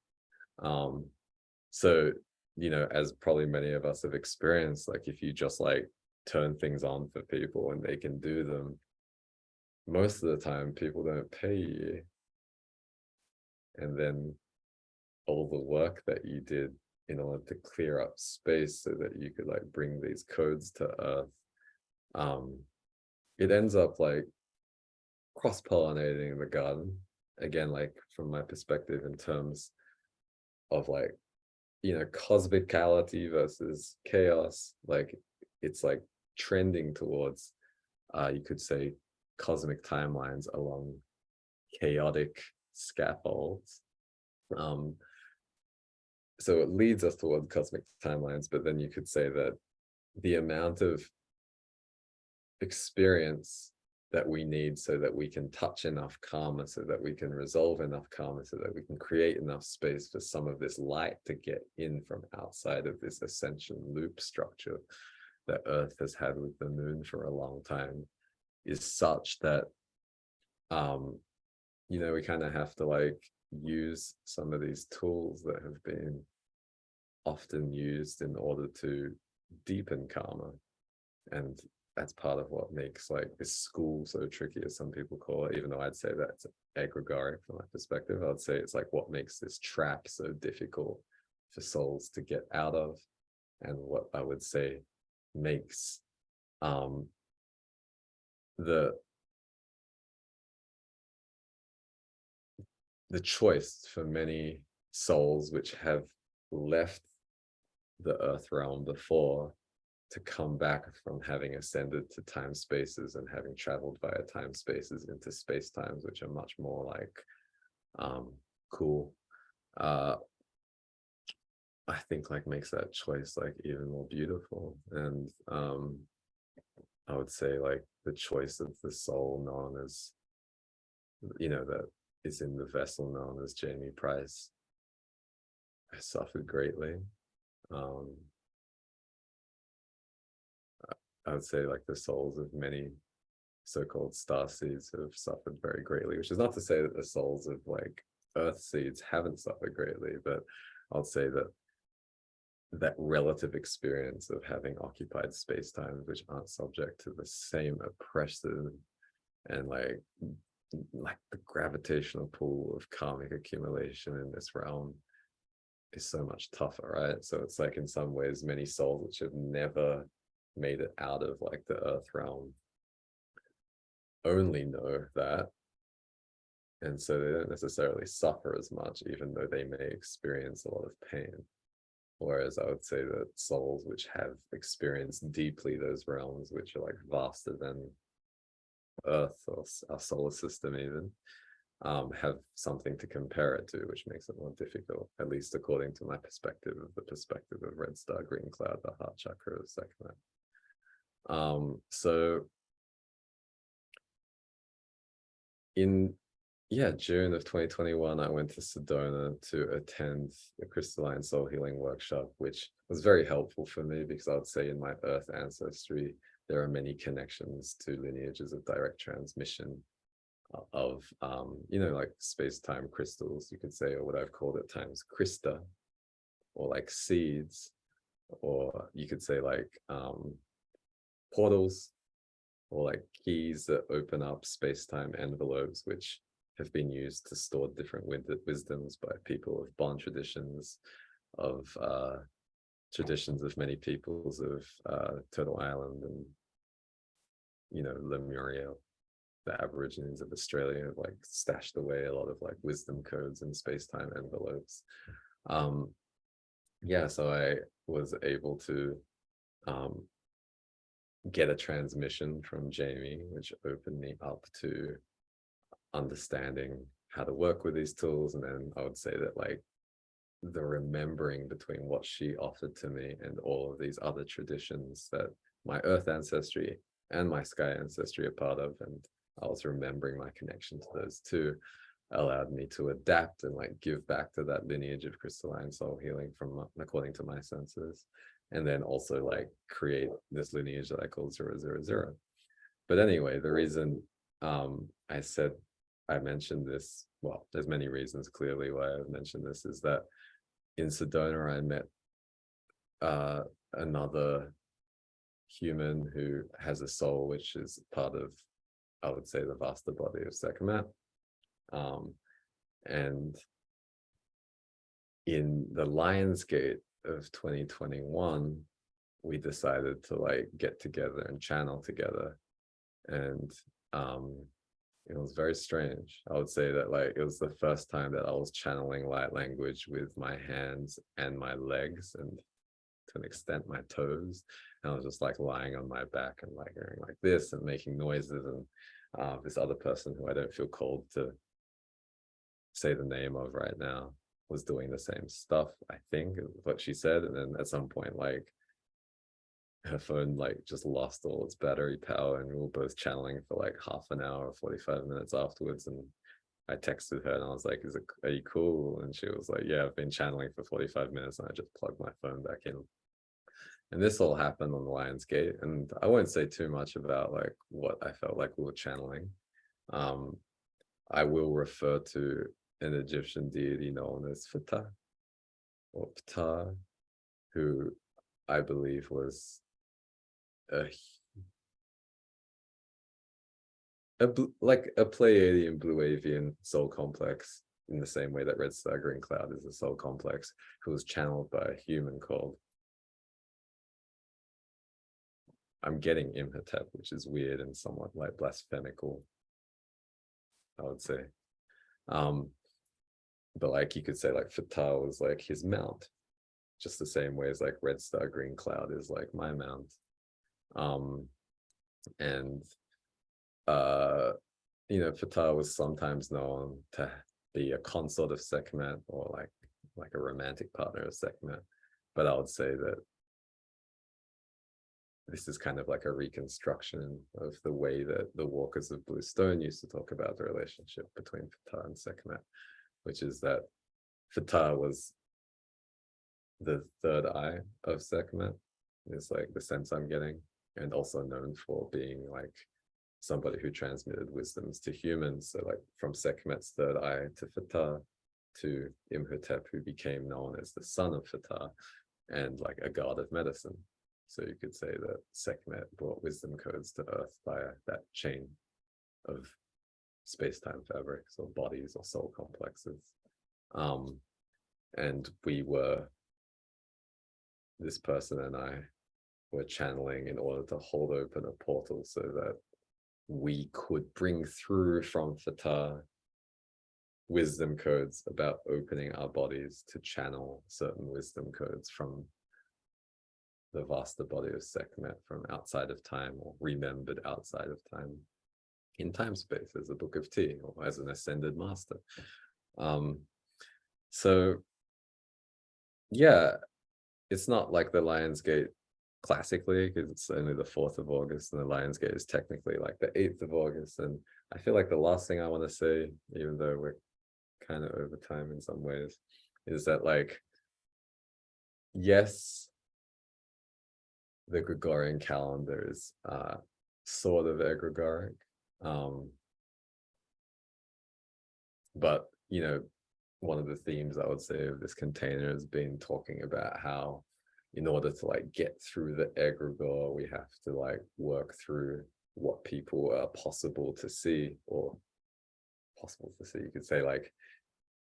So, you know, as probably many of us have experienced, like if you just like turn things on for people and they can do them, most of the time people don't pay you. And then all the work that you did in order to clear up space so that you could like bring these codes to earth, it ends up like cross-pollinating the garden. Again, like from my perspective in terms of like, you know, cosmicality versus chaos, like it's like trending towards you could say cosmic timelines along chaotic scaffolds. So it leads us toward cosmic timelines, but then you could say that the amount of experience that we need so that we can touch enough karma, so that we can resolve enough karma, so that we can create enough space for some of this light to get in from outside of this ascension loop structure that Earth has had with the moon for a long time, is such that you know, we kind of have to like use some of these tools that have been often used in order to deepen karma. And that's part of what makes like this school so tricky, as some people call it, even though I'd say that's egregoric from my perspective. I'd say it's like what makes this trap so difficult for souls to get out of, and what I would say makes the choice for many souls which have left the earth realm before to come back from having ascended to time spaces and having traveled via time spaces into space times, which are much more like cool. I think like makes that choice like even more beautiful. And I would say like the choice of the soul known as, you know, that is in the vessel known as Jamie Price, I suffered greatly. I would say like the souls of many so-called star seeds have suffered very greatly, which is not to say that the souls of like earth seeds haven't suffered greatly, but I'll say that that relative experience of having occupied space times which aren't subject to the same oppressive and like the gravitational pull of karmic accumulation in this realm is so much tougher, right? So it's like in some ways many souls which have never made it out of like the earth realm only know that, and so they don't necessarily suffer as much, even though they may experience a lot of pain. Whereas I would say that souls which have experienced deeply those realms which are like vaster than earth or our solar system even, have something to compare it to, which makes it more difficult, at least according to my perspective of the perspective of red star, green cloud, the heart chakra of second. So in June of 2021, I went to Sedona to attend the Crystalline Soul Healing Workshop, which was very helpful for me because I would say in my earth ancestry, there are many connections to lineages of direct transmission of, you know, like space-time crystals, you could say, or what I've called at times Krista, or like seeds, or you could say like portals, or like keys that open up space-time envelopes, which have been used to store different wisdoms by people of bond traditions, of traditions of many peoples of Turtle Island and, you know, Lemuria, the Aborigines of Australia have like stashed away a lot of like wisdom codes in space-time envelopes. So I was able to get a transmission from Jamie, which opened me up to understanding how to work with these tools. And then I would say that like the remembering between what she offered to me and all of these other traditions that my earth ancestry and my sky ancestry are part of, and I was remembering my connection to those two, allowed me to adapt and like give back to that lineage of crystalline soul healing from according to my senses, and then also like create this lineage that I call 000. But anyway, the reason I said I mentioned this, well, there's many reasons clearly why I've mentioned this, is that in Sedona I met another human who has a soul which is part of, I would say, the Vasta body of Sekhmet. And in the Lionsgate of 2021, we decided to like get together and channel together. And it was very strange. I would say that like it was the first time that I was channeling light language with my hands and my legs, and to an extent my toes. And I was just like lying on my back and like going like this and making noises. And this other person who I don't feel called to say the name of right now was doing the same stuff, I think, what she said. And then at some point, like her phone like just lost all its battery power, and we were both channeling for like half an hour or 45 minutes afterwards. And I texted her and I was like, are you cool? And she was like, yeah, I've been channeling for 45 minutes. And I just plugged my phone back in. And this all happened on the Lionsgate. And I won't say too much about like what I felt like we were channeling. I will refer to an Egyptian deity known as Ptah or Ptah, who I believe was like a Pleiadian Blue Avian soul complex, in the same way that Red Star Green Cloud is a soul complex, who was channeled by a human called, I'm getting Imhotep, which is weird and somewhat like blasphemical, I would say. But like you could say like Ptah was like his mount, just the same way as like Red Star Green Cloud is like my mount. And you know, Ptah was sometimes known to be a consort of Sekhmet, or like a romantic partner of Sekhmet. But I would say that this is kind of like a reconstruction of the way that the Walkers of Blue Stone used to talk about the relationship between Ptah and Sekhmet, which is that Ptah was the third eye of Sekhmet, is like the sense I'm getting, and also known for being like somebody who transmitted wisdoms to humans. So like from Sekhmet's third eye to Ptah to Imhotep, who became known as the son of Ptah and like a god of medicine. So you could say that Sekhmet brought wisdom codes to Earth via that chain of space-time fabrics or bodies or soul complexes. And this person and I were channeling in order to hold open a portal so that we could bring through from Ptah wisdom codes about opening our bodies to channel certain wisdom codes from the Vasta body of Sekhmet, from outside of time, or remembered outside of time, in time space, as a book of tea, or as an ascended master. So yeah, it's not like the Lionsgate classically, because it's only the 4th of August, and the Lionsgate is technically like the 8th of August. And I feel like the last thing I want to say, even though we're kind of over time in some ways, is that like, yes, the Gregorian calendar is sort of egregoric, but you know, one of the themes I would say of this container has been talking about how in order to like get through the egregore, we have to like work through what people are possible to see, or possible to see, you could say like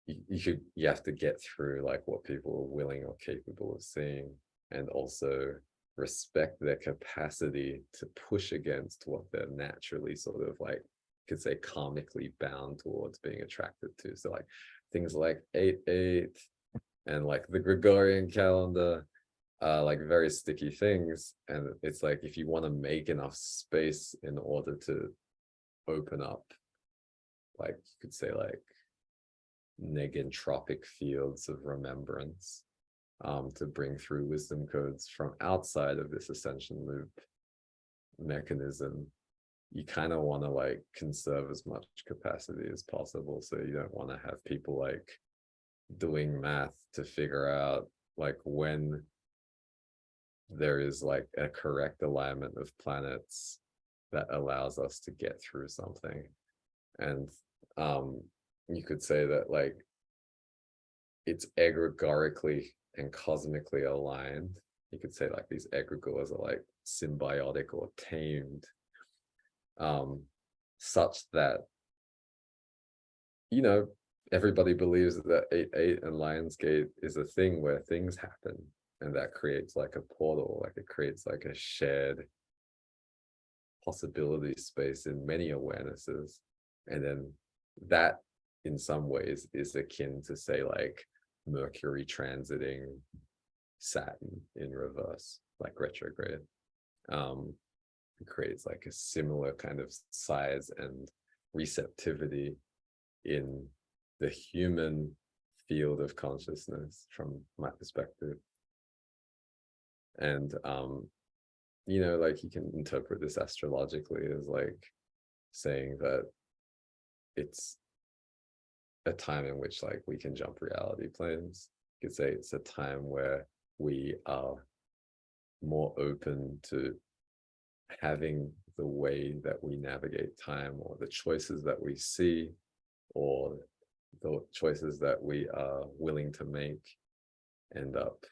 you have to get through like what people are willing or capable of seeing, and also respect their capacity to push against what they're naturally sort of like, you could say, karmically bound towards being attracted to. So like things like 8/8 and like the Gregorian calendar are like very sticky things. And it's like, if you want to make enough space in order to open up, like you could say like negentropic fields of remembrance, to bring through wisdom codes from outside of this ascension loop mechanism. You kind of want to like conserve as much capacity as possible. So you don't want to have people like doing math to figure out like when there is like a correct alignment of planets that allows us to get through something. And you could say that like it's egregorically and cosmically aligned. You could say like these egregores are like symbiotic or tamed, such that, you know, everybody believes that 8-8 and Lionsgate is a thing where things happen, and that creates like a portal, like it creates like a shared possibility space in many awarenesses. And then that in some ways is akin to say like Mercury transiting Saturn in reverse, like retrograde. It creates like a similar kind of size and receptivity in the human field of consciousness from my perspective. And you know, like you can interpret this astrologically as like saying that it's a time in which like we can jump reality planes. You could say it's a time where we are more open to having the way that we navigate time, or the choices that we see, or the choices that we are willing to make end up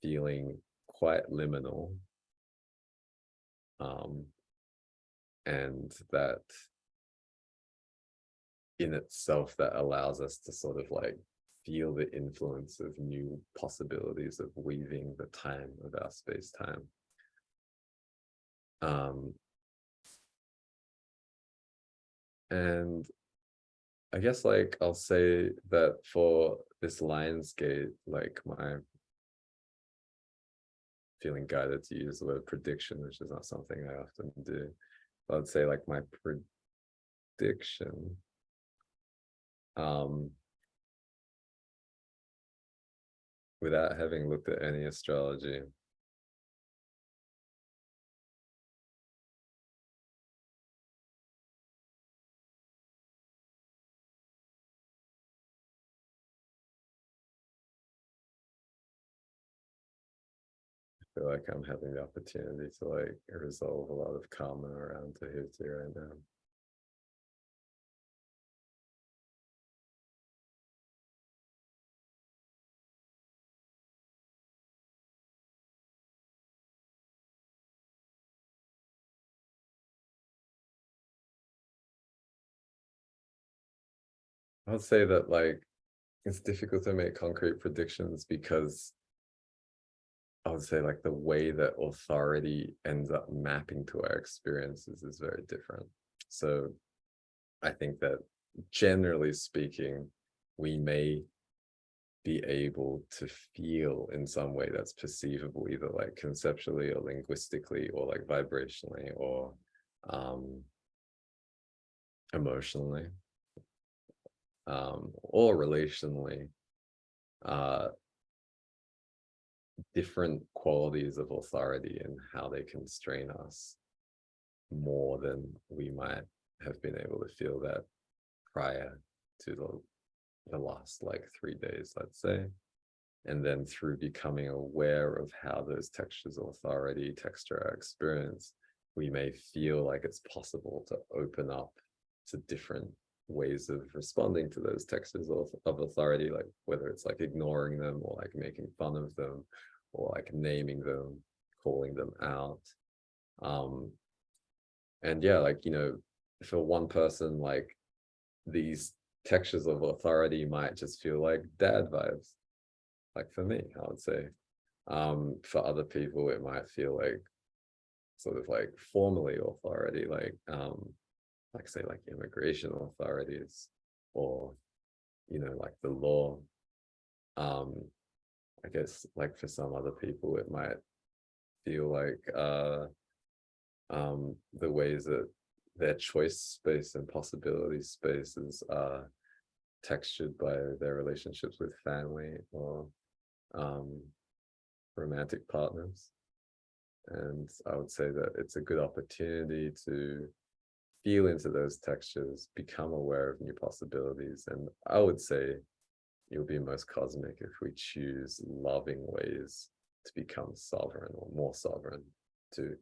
feeling quite liminal. And that in itself, that allows us to sort of like feel the influence of new possibilities of weaving the time of our space-time. And I guess like I'll say that for this Lionsgate, like my feeling guided to use the word prediction, which is not something I often do. But I'd say like my prediction, without having looked at any astrology, I feel like I'm having the opportunity to like resolve a lot of karma around Tahuti right now. I would say that like it's difficult to make concrete predictions because I would say like the way that authority ends up mapping to our experiences is very different. So I think that generally speaking, we may be able to feel in some way that's perceivable, either like conceptually or linguistically or like vibrationally or emotionally, or relationally, different qualities of authority and how they constrain us more than we might have been able to feel that prior to the last like 3 days, let's say. And then through becoming aware of how those textures of authority texture our experience, we may feel like it's possible to open up to different ways of responding to those textures of authority, like whether it's like ignoring them or like making fun of them or like naming them, calling them out. And yeah, like, you know, for one person, like these textures of authority might just feel like dad vibes. Like for me, I would say. For other people, it might feel like sort of like formally authority, like say like immigration authorities, or you know, like the law. I guess like for some other people, it might feel like the ways that their choice space and possibility spaces are textured by their relationships with family or romantic partners. And I would say that it's a good opportunity to feel into those textures, become aware of new possibilities. And I would say you'll be most cosmic if we choose loving ways to become sovereign or more sovereign, to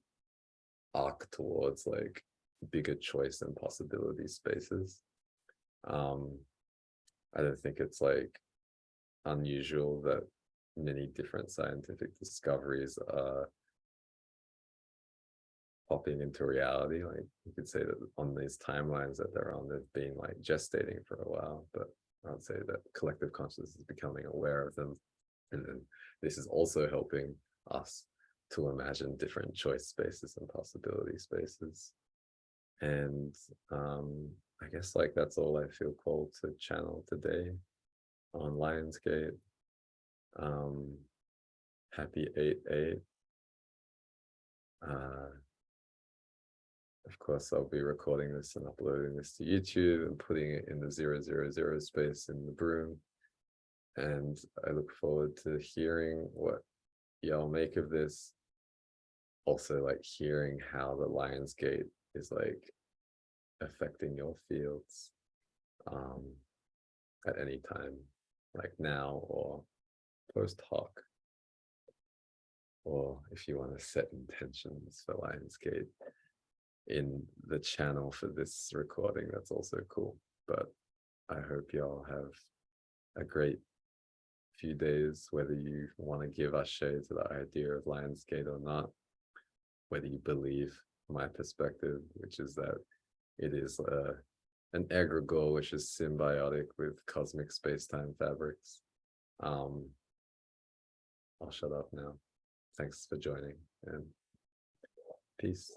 arc towards like bigger choice and possibility spaces. I don't think it's like unusual that many different scientific discoveries are popping into reality. Like you could say that on these timelines that they're on, they've been like gestating for a while, but I would say that collective consciousness is becoming aware of them. And then this is also helping us to imagine different choice spaces and possibility spaces. And I guess like that's all I feel called to channel today on Lionsgate. Happy 8/8. Of course, I'll be recording this and uploading this to YouTube and putting it in the 000 space in the Broom. And I look forward to hearing what y'all make of this. Also, like hearing how the Lionsgate is like affecting your fields at any time, like now or post hoc. Or if you want to set intentions for Lionsgate in the channel for this recording, that's also cool. But I hope y'all have a great few days, whether you want to give us shade to the idea of Lionsgate or not, whether you believe my perspective, which is that it is an egregore which is symbiotic with cosmic space-time fabrics. I'll shut up now. Thanks for joining and peace.